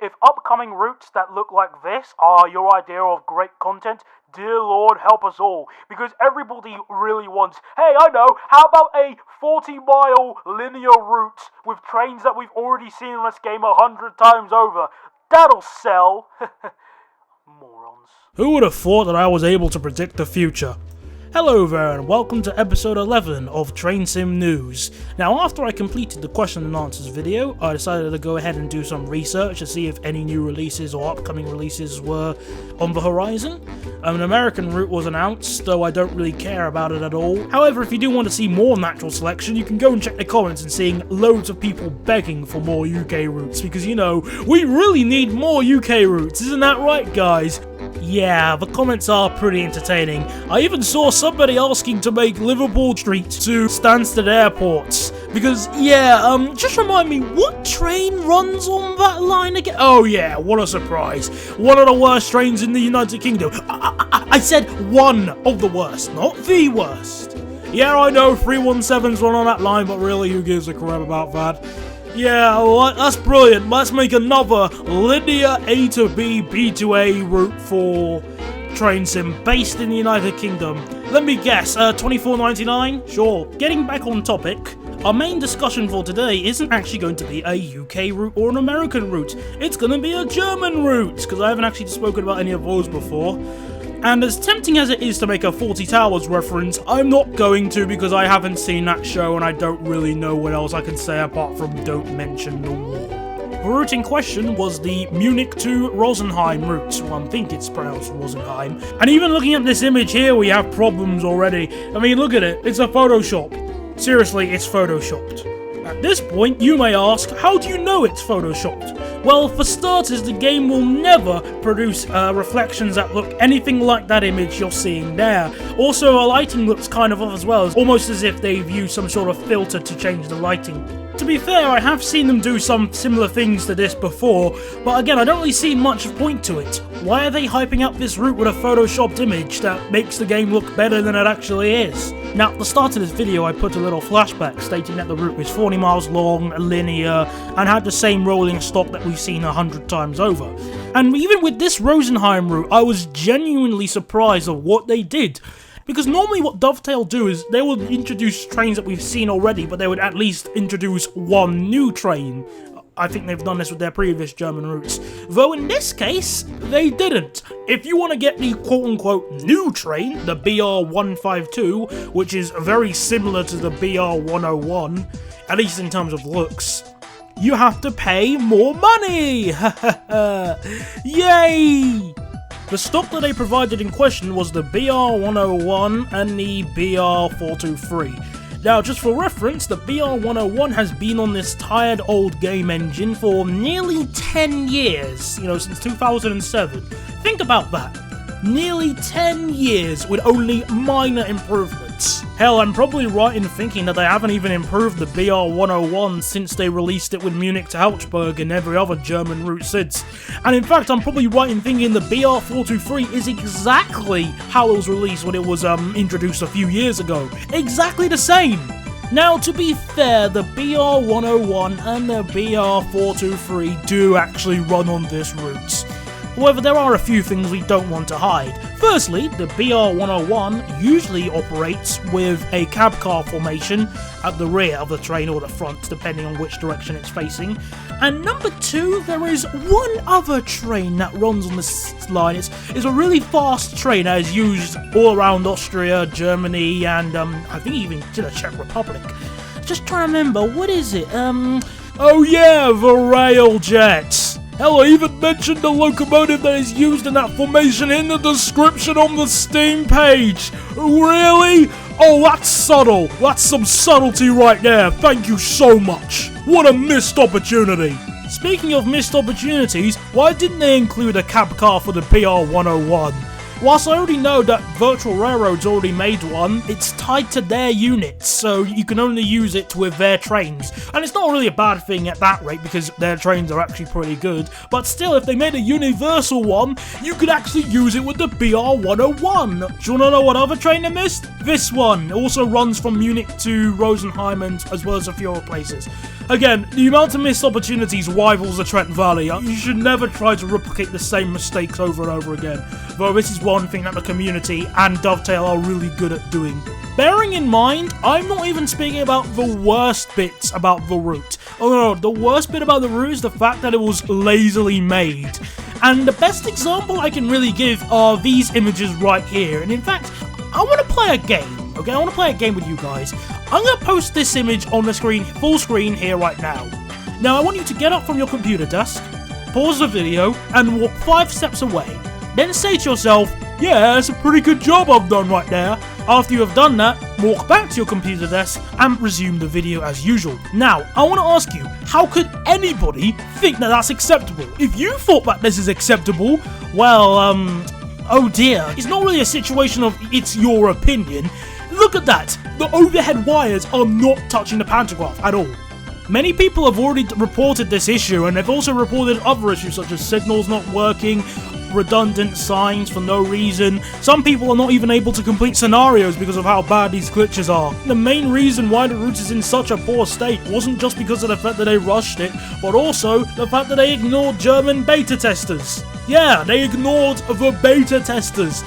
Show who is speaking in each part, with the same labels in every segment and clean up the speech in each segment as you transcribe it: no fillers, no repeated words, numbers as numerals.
Speaker 1: If upcoming routes that look like this are your idea of great content, dear Lord, help us all. Because everybody really wants, hey, I know, how about a 40-mile linear route with trains that we've already seen in this game 100 times over? That'll sell. Morons.
Speaker 2: Who would have thought that I was able to predict the future? Hello there and welcome to episode 11 of Train Sim News. Now after I completed the question and answers video, I decided to go ahead and do some research to see if any new releases or upcoming releases were on the horizon. An American route was announced, though I don't really care about it at all. However, if you do want to see more natural selection, you can go and check the comments and seeing loads of people begging for more UK routes, because you know, we really need more UK routes, isn't that right guys? Yeah, the comments are pretty entertaining. I even saw somebody asking to make Liverpool Street to Stansted airports. Because, yeah, just remind me, what train runs on that line again? Oh yeah, what a surprise. One of the worst trains in the United Kingdom. I said one of the worst, not the worst. Yeah, I know 317's run on that line, but really, who gives a crap about that? Yeah, well, that's brilliant. Let's make another linear A to B, B to A route for Train Sim based in the United Kingdom. Let me guess, $24.99? Sure. Getting back on topic, our main discussion for today isn't actually going to be a UK route or an American route. It's going to be a German route, because I haven't actually spoken about any of those before. And as tempting as it is to make a Fawlty Towers reference, I'm not going to because I haven't seen that show and I don't really know what else I can say apart from don't mention the war. The route in question was the Munich to Rosenheim route. Well, I think it's pronounced Rosenheim. And even looking at this image here, we have problems already. I mean, look at it. It's a Photoshop. Seriously, it's Photoshopped. At this point, you may ask, how do you know it's Photoshopped? Well, for starters, the game will never produce reflections that look anything like that image you're seeing there. Also, the lighting looks kind of off as well, almost as if they've used some sort of filter to change the lighting. To be fair, I have seen them do some similar things to this before, but again, I don't really see much point to it. Why are they hyping up this route with a photoshopped image that makes the game look better than it actually is? Now, at the start of this video, I put a little flashback stating that the route was 40 miles long, linear, and had the same rolling stock that we've seen 100 times over. And even with this Rosenheim route, I was genuinely surprised of what they did. Because normally what Dovetail do is they will introduce trains that we've seen already, but they would at least introduce one new train. I think they've done this with their previous German routes. Though in this case, they didn't. If you want to get the quote-unquote new train, the BR152, which is very similar to the BR101, at least in terms of looks, you have to pay more money! Yay! The stock that they provided in question was the BR101 and the BR423. Now, just for reference, the BR101 has been on this tired old game engine for nearly 10 years, you know, since 2007. Think about that. Nearly 10 years with only minor improvements. Hell, I'm probably right in thinking that they haven't even improved the BR101 since they released it with Munich to Augsburg and every other German route since. And in fact, I'm probably right in thinking the BR423 is exactly how it was released when it was introduced a few years ago. Exactly the same! Now, to be fair, the BR101 and the BR423 do actually run on this route. However, there are a few things we don't want to hide. Firstly, the BR101 usually operates with a cab car formation at the rear of the train or the front, depending on which direction it's facing. And number two, there is one other train that runs on this line. It's a really fast train that is used all around Austria, Germany, and I think even to the Czech Republic. Just trying to remember, what is it? Oh yeah, the Railjet! Hell, I even mentioned the locomotive that is used in that formation in the description on the Steam page. Really? Oh, that's subtle. That's some subtlety right there. Thank you so much. What a missed opportunity. Speaking of missed opportunities, why didn't they include a cab car for the BR101? Whilst I already know that Virtual Railroad's already made one, it's tied to their units, so you can only use it with their trains. And it's not really a bad thing at that rate, because their trains are actually pretty good. But still, if they made a universal one, you could actually use it with the BR-101. Do you wanna know what other train I missed? This one. It also runs from Munich to Rosenheim, and as well as a few other places. Again, the amount of missed opportunities rivals the Trent Valley. You should never try to replicate the same mistakes over and over again, though this is one thing that the community and Dovetail are really good at doing. Bearing in mind, I'm not even speaking about the worst bits about the route. Oh no, the worst bit about the route is the fact that it was lazily made. And the best example I can really give are these images right here. And in fact, I want to play a game, okay? I want to play a game with you guys. I'm going to post this image on the screen, full screen here right now. Now, I want you to get up from your computer desk, pause the video, and walk 5 steps away. Then say to yourself, yeah, that's a pretty good job I've done right there. After you have done that, walk back to your computer desk and resume the video as usual. Now, I want to ask you, how could anybody think that that's acceptable? If you thought that this is acceptable, well, oh dear. It's not really a situation of it's your opinion. Look at that! The overhead wires are not touching the pantograph at all. Many people have already reported this issue, and they've also reported other issues such as signals not working, redundant signs for no reason. Some people are not even able to complete scenarios because of how bad these glitches are. The main reason why the route is in such a poor state wasn't just because of the fact that they rushed it, but also the fact that they ignored German beta testers. Yeah, they ignored the beta testers.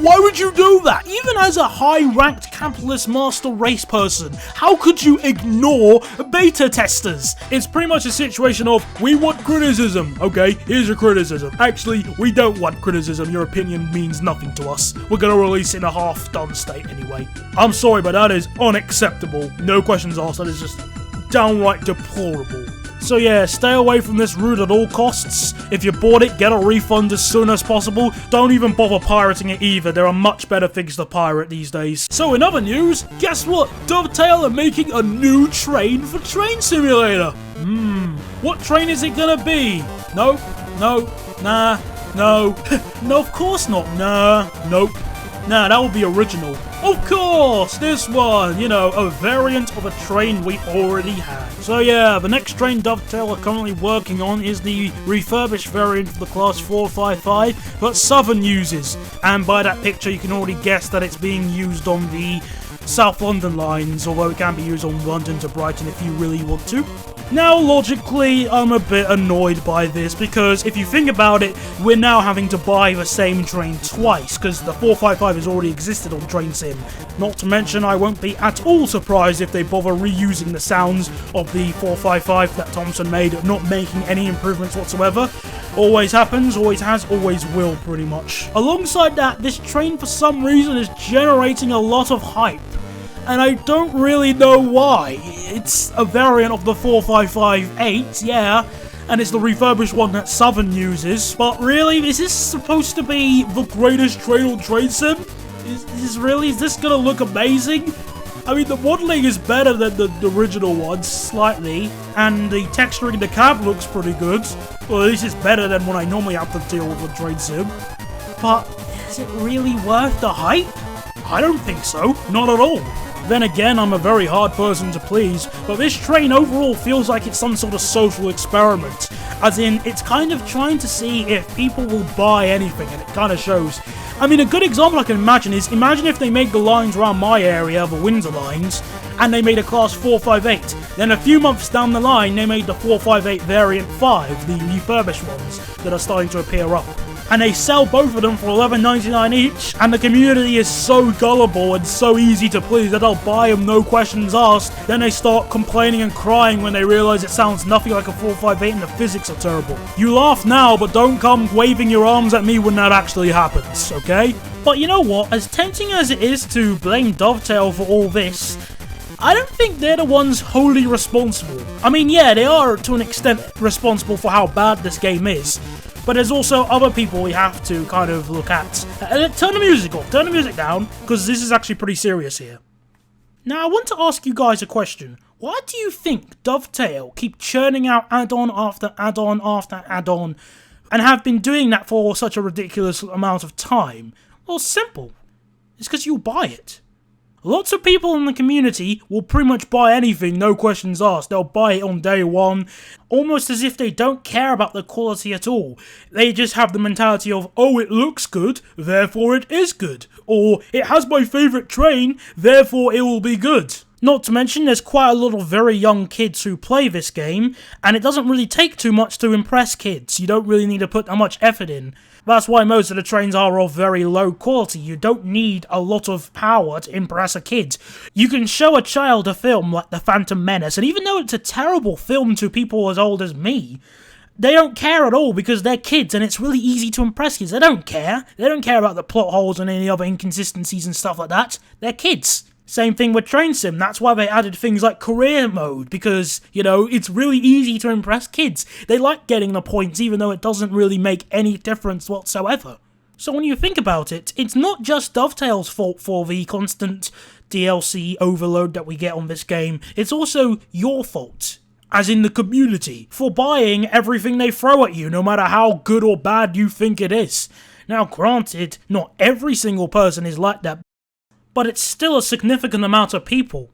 Speaker 2: Why would you do that? Even as a high-ranked capitalist master race person, how could you ignore beta testers? It's pretty much a situation of, we want criticism. Okay, here's your criticism. Actually, we don't want criticism. Your opinion means nothing to us. We're gonna release it in a half-done state anyway. I'm sorry, but that is unacceptable. No questions asked. That is just downright deplorable. So yeah, stay away from this route at all costs. If you bought it, get a refund as soon as possible. Don't even bother pirating it either. There are much better things to pirate these days. So in other news, guess what? Dovetail are making a new train for Train Simulator. What train is it gonna be? Nope, no, nah, no. No, of course not, nah, nope. Nah, that would be original. Of course, this one, you know, a variant of a train we already had. So yeah, the next train Dovetail are currently working on is the refurbished variant of the Class 455 that Southern uses. And by that picture you can already guess that it's being used on the South London lines, although it can be used on London to Brighton if you really want to. Now, logically, I'm a bit annoyed by this, because if you think about it, we're now having to buy the same train twice, because the 455 has already existed on Train Sim. Not to mention, I won't be at all surprised if they bother reusing the sounds of the 455 that Thompson made, not making any improvements whatsoever. Always happens, always has, always will, pretty much. Alongside that, this train for some reason is generating a lot of hype. And I don't really know why. It's a variant of the 455-8, yeah, and it's the refurbished one that Southern uses. But really, is this supposed to be the greatest train on Train Sim? Is this gonna look amazing? I mean, the modelling is better than the original one, slightly, and the texturing in the cab looks pretty good. Well, at least it's better than what I normally have to deal with on Train Sim. But is it really worth the hype? I don't think so, not at all. Then again, I'm a very hard person to please, but this train overall feels like it's some sort of social experiment. As in, it's kind of trying to see if people will buy anything, and it kind of shows. I mean, a good example I can imagine is, imagine if they made the lines around my area, the Windsor lines, and they made a Class 458. Then a few months down the line, they made the 458 Variant 5, the refurbished ones that are starting to appear up. And they sell both of them for $11.99 each, and the community is so gullible and so easy to please that they'll buy them no questions asked. Then they start complaining and crying when they realise it sounds nothing like a 458 and the physics are terrible. You laugh now, but don't come waving your arms at me when that actually happens, okay? But you know what, as tempting as it is to blame Dovetail for all this, I don't think they're the ones wholly responsible. I mean, yeah, they are to an extent responsible for how bad this game is, but there's also other people we have to kind of look at. Turn the music off, turn the music down, because this is actually pretty serious here. Now, I want to ask you guys a question. Why do you think Dovetail keep churning out add-on after add-on after add-on and have been doing that for such a ridiculous amount of time? Well, simple. It's because you buy it. Lots of people in the community will pretty much buy anything, no questions asked. They'll buy it on day one, almost as if they don't care about the quality at all. They just have the mentality of, oh, it looks good, therefore it is good. Or, it has my favourite train, therefore it will be good. Not to mention, there's quite a lot of very young kids who play this game, and it doesn't really take too much to impress kids. You don't really need to put that much effort in. That's why most of the trains are of very low quality. You don't need a lot of power to impress a kid. You can show a child a film like The Phantom Menace, and even though it's a terrible film to people as old as me, they don't care at all because they're kids and it's really easy to impress kids. They don't care. They don't care about the plot holes and any other inconsistencies and stuff like that. They're kids. Same thing with Train Sim, that's why they added things like career mode, because, you know, it's really easy to impress kids. They like getting the points even though it doesn't really make any difference whatsoever. So when you think about it, it's not just Dovetail's fault for the constant DLC overload that we get on this game, it's also your fault. As in the community, for buying everything they throw at you, no matter how good or bad you think it is. Now granted, not every single person is like that, but it's still a significant amount of people.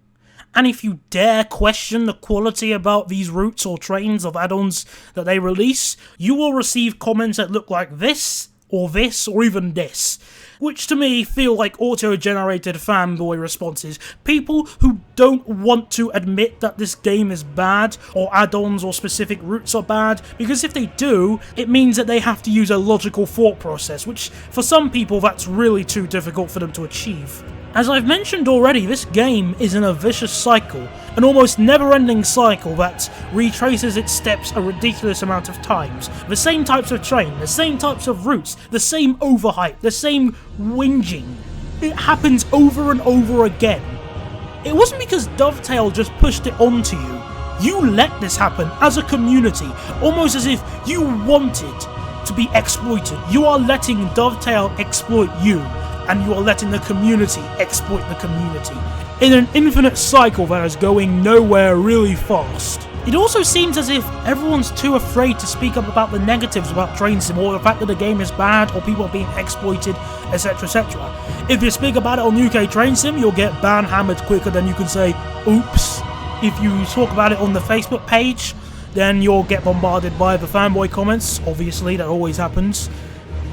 Speaker 2: And if you dare question the quality about these routes or trains of add-ons that they release, you will receive comments that look like this, or even this. Which to me feel like auto-generated fanboy responses. People who don't want to admit that this game is bad, or add-ons or specific routes are bad, because if they do, it means that they have to use a logical thought process, which for some people that's really too difficult for them to achieve. As I've mentioned already, this game is in a vicious cycle, an almost never-ending cycle that retraces its steps a ridiculous amount of times. The same types of train, the same types of routes, the same overhype, the same whinging. It happens over and over again. It wasn't because Dovetail just pushed it onto you. You let this happen as a community, almost as if you wanted to be exploited. You are letting Dovetail exploit you, and you are letting the community exploit the community, in an infinite cycle that is going nowhere really fast. It also seems as if everyone's too afraid to speak up about the negatives about Train Sim, or the fact that the game is bad, or people are being exploited, etc, etc. If you speak about it on UK Train Sim, you'll get ban-hammered quicker than you can say, oops. If you talk about it on the Facebook page, then you'll get bombarded by the fanboy comments, obviously, that always happens.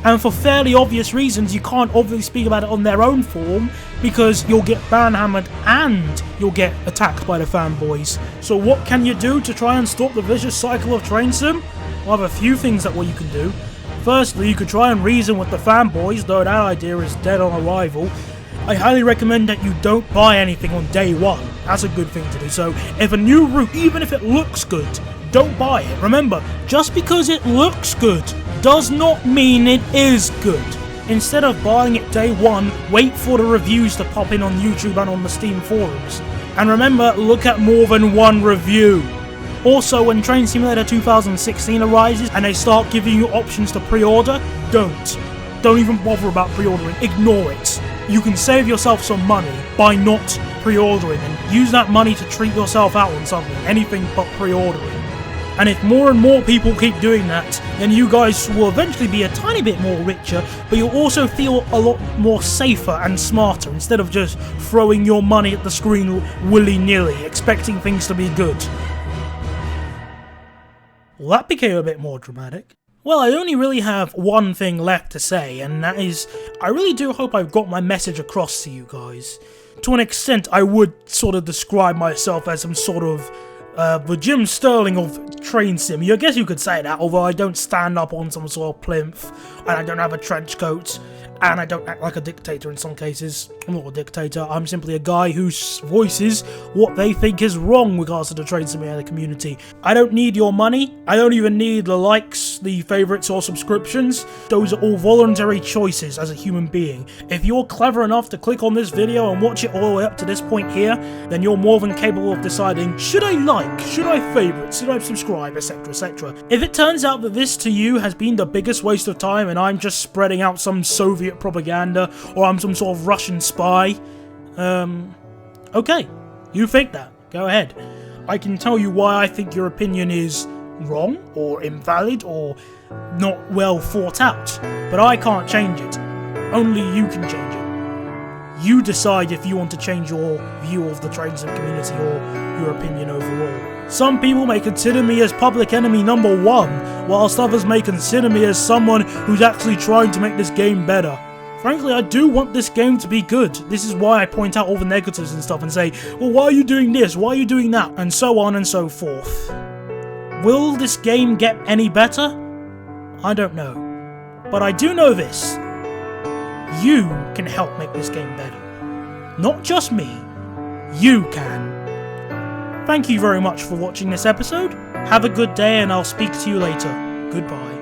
Speaker 2: And for fairly obvious reasons, you can't obviously speak about it on their own forum, because you'll get ban-hammered and you'll get attacked by the fanboys. So what can you do to try and stop the vicious cycle of Train Sim? Well, I have a few things that you can do. Firstly, you could try and reason with the fanboys, though that idea is dead on arrival. I highly recommend that you don't buy anything on day one. That's a good thing to do. So if a new route, even if it looks good, don't buy it. Remember, just because it looks good does not mean it is good. Instead of buying it day one, wait for the reviews to pop in on YouTube and on the Steam forums. And remember, look at more than one review. Also, when Train Simulator 2016 arises and they start giving you options to pre-order, don't even bother about pre-ordering, ignore it. You can save yourself some money by not pre-ordering, and use that money to treat yourself out on something, anything but pre-ordering. And if more and more people keep doing that, then you guys will eventually be a tiny bit more richer, but you'll also feel a lot more safer and smarter, instead of just throwing your money at the screen willy-nilly, expecting things to be good. Well, that became a bit more dramatic. Well, I only really have one thing left to say, and that is, I really do hope I've got my message across to you guys. To an extent, I would sort of describe myself as some sort of the Jim Sterling of Train Sim. I guess you could say that, although I don't stand up on some sort of plinth, and I don't have a trench coat, and I don't act like a dictator in some cases. I'm not a dictator, I'm simply a guy who voices what they think is wrong with regards to the Train Simulator community. I don't need your money, I don't even need the likes, the favourites or subscriptions. Those are all voluntary choices as a human being. If you're clever enough to click on this video and watch it all the way up to this point here, then you're more than capable of deciding, should I like, should I favourite, should I subscribe, etc, etc. If it turns out that this to you has been the biggest waste of time and I'm just spreading out some Soviet propaganda, or I'm some sort of Russian spy, okay, you think that, go ahead. I can tell you why I think your opinion is wrong or invalid or not well thought out, but I can't change it. Only you can change it. You decide if you want to change your view of the train sim community or your opinion overall. Some people may consider me as public enemy number 1, whilst others may consider me as someone who's actually trying to make this game better. Frankly, I do want this game to be good. This is why I point out all the negatives and stuff and say, well, why are you doing this? Why are you doing that? And so on and so forth. Will this game get any better? I don't know. But I do know this. You can help make this game better. Not just me. You can. Thank you very much for watching this episode. Have a good day and I'll speak to you later. Goodbye.